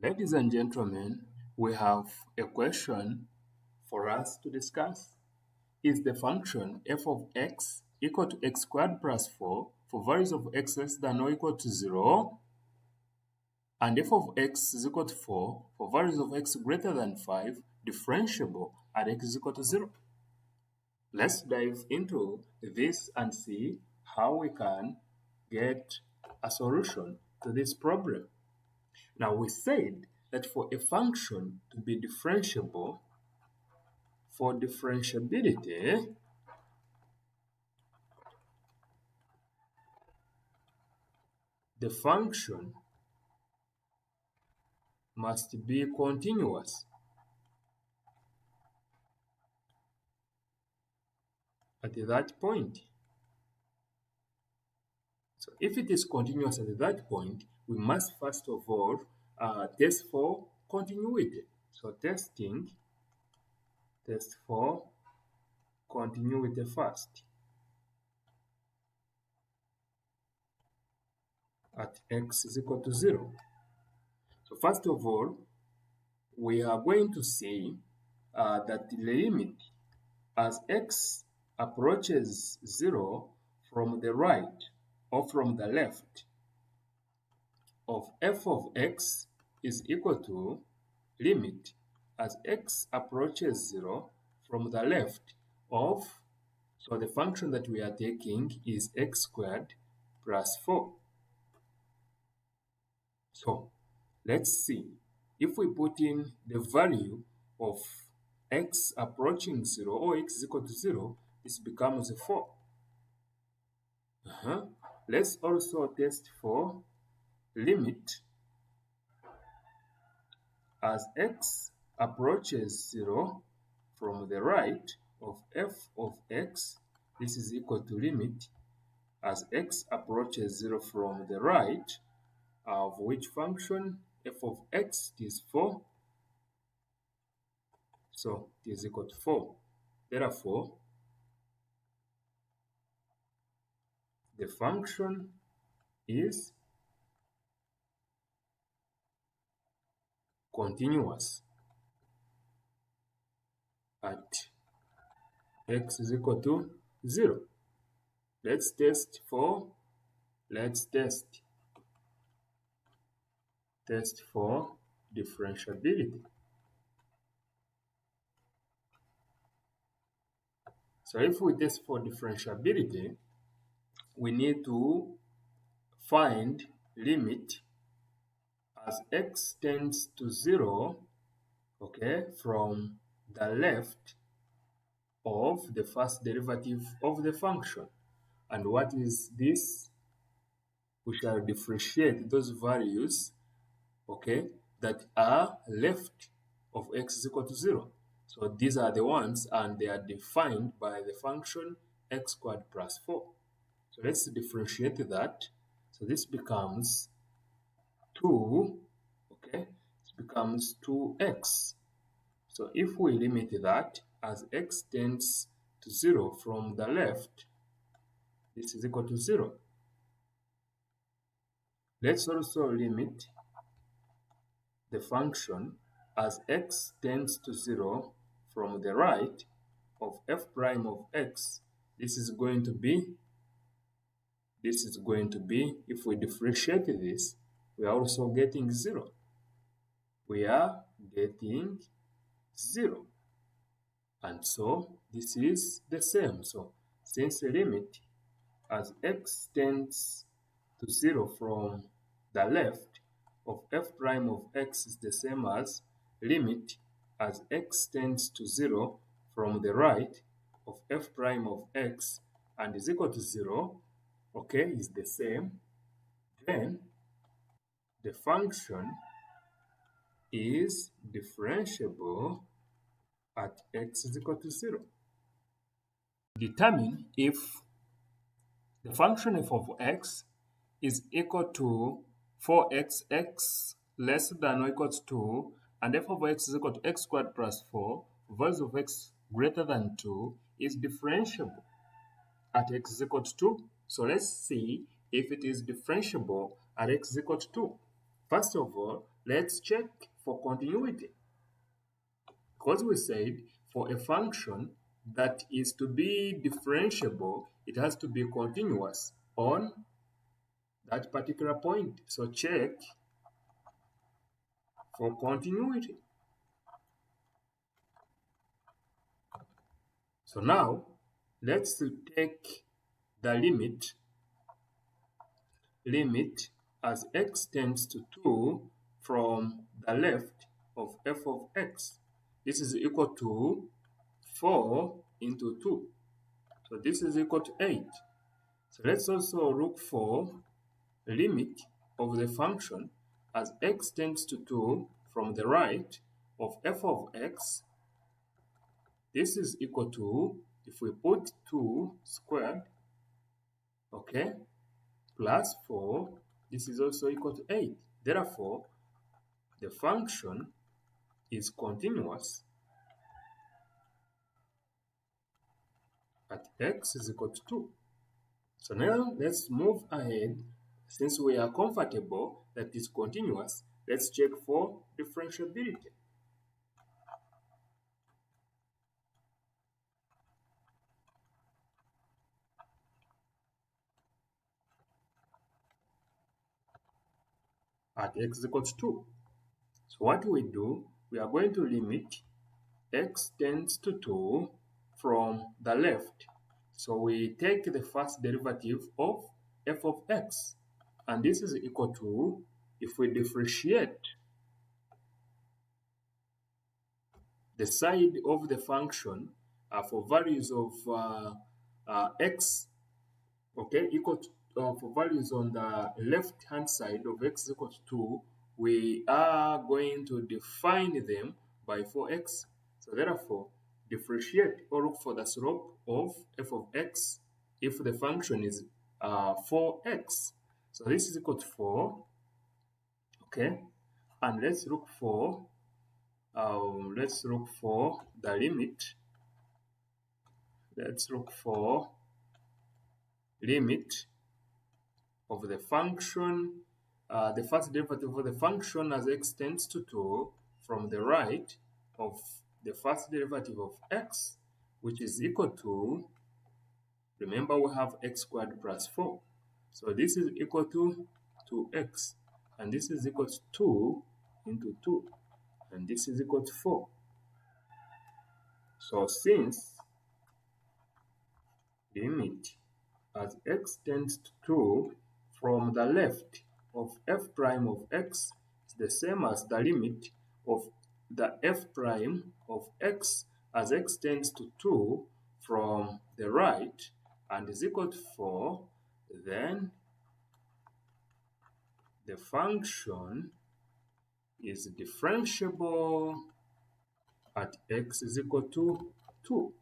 Ladies and gentlemen, we have a question for us to discuss. Is the function f of x equal to x squared plus 4 for values of x less than or equal to 0? And f of x is equal to 4 for values of x greater than 5 differentiable at x is equal to 0? Let's dive into this and see how we can get a solution to this problem. Now, we said that for a function to be differentiable, for differentiability, the function must be continuous at that point. So if it is continuous at that point, we must first of all test for continuity. So test for continuity first at x is equal to 0. So first of all, we are going to say that the limit as x approaches 0 from the right or from the left of f of x is equal to limit as x approaches 0 from the left of, so the function that we are taking is x squared plus 4. So let's see, if we put in the value of x approaching 0 or x is equal to 0, this becomes 4. Let's also test for limit as x approaches 0 from the right of f of x. This is equal to limit as x approaches 0 from the right of which function? F of x is 4. So it is equal to 4. Therefore, the function is continuous at x is equal to 0. Let's test for differentiability. So if we test for differentiability, we need to find limit as x tends to 0, okay, from the left of the first derivative of the function. And what is this? We shall differentiate those values, okay, that are left of x is equal to 0. So these are the ones, and they are defined by the function x squared plus 4. So let's differentiate that. So this becomes 2, okay, it becomes 2x. So if we limit that as x tends to 0 from the left, this is equal to 0. Let's also limit the function as x tends to 0 from the right of f prime of x. This is going to be, if we differentiate this, we are also getting 0. We are getting 0. And so this is the same. So since the limit as x tends to 0 from the left of f prime of x is the same as limit as x tends to 0 from the right of f prime of x and is equal to 0, okay, is the same, then the function is differentiable at x is equal to 0. Determine if the function f of x is equal to 4x less than or equal to 2, and f of x is equal to x squared plus 4, values of x greater than 2 is differentiable at x is equal to 2. So let's see if it is differentiable at x is equal to 2. First of all, let's check for continuity. Because we said for a function that is to be differentiable, it has to be continuous on that particular point. So check for continuity. So now let's take the limit as x tends to 2 from the left of f of x. This is equal to 4 into 2. So this is equal to 8. So let's also look for limit of the function as x tends to 2 from the right of f of x. This is equal to, if we put 2 squared, okay, plus 4, this is also equal to 8. Therefore, the function is continuous at x is equal to 2. So now let's move ahead. Since we are comfortable that it's continuous, let's check for differentiability. At x is equal to 2. So what we do, we are going to limit x tends to 2 from the left. So we take the first derivative of f of x, and this is equal to, if we differentiate the side of the function for values of x, okay, equal to, for values on the left hand side of x equal to 2, we are going to define them by 4x. So therefore, differentiate or look for the slope of f of x if the function is 4x. So this is equal to 4, okay, and let's look for the limit. Let's look for limit of the function, the first derivative of the function as x tends to 2 from the right of the first derivative of x, which is equal to, remember we have x squared plus 4. So this is equal to 2x, and this is equal to 2 into 2, and this is equal to 4. So since limit as x tends to 2 from the left of f prime of x is the same as the limit of the f prime of x as x tends to 2 from the right and is equal to 4, then the function is differentiable at x is equal to 2.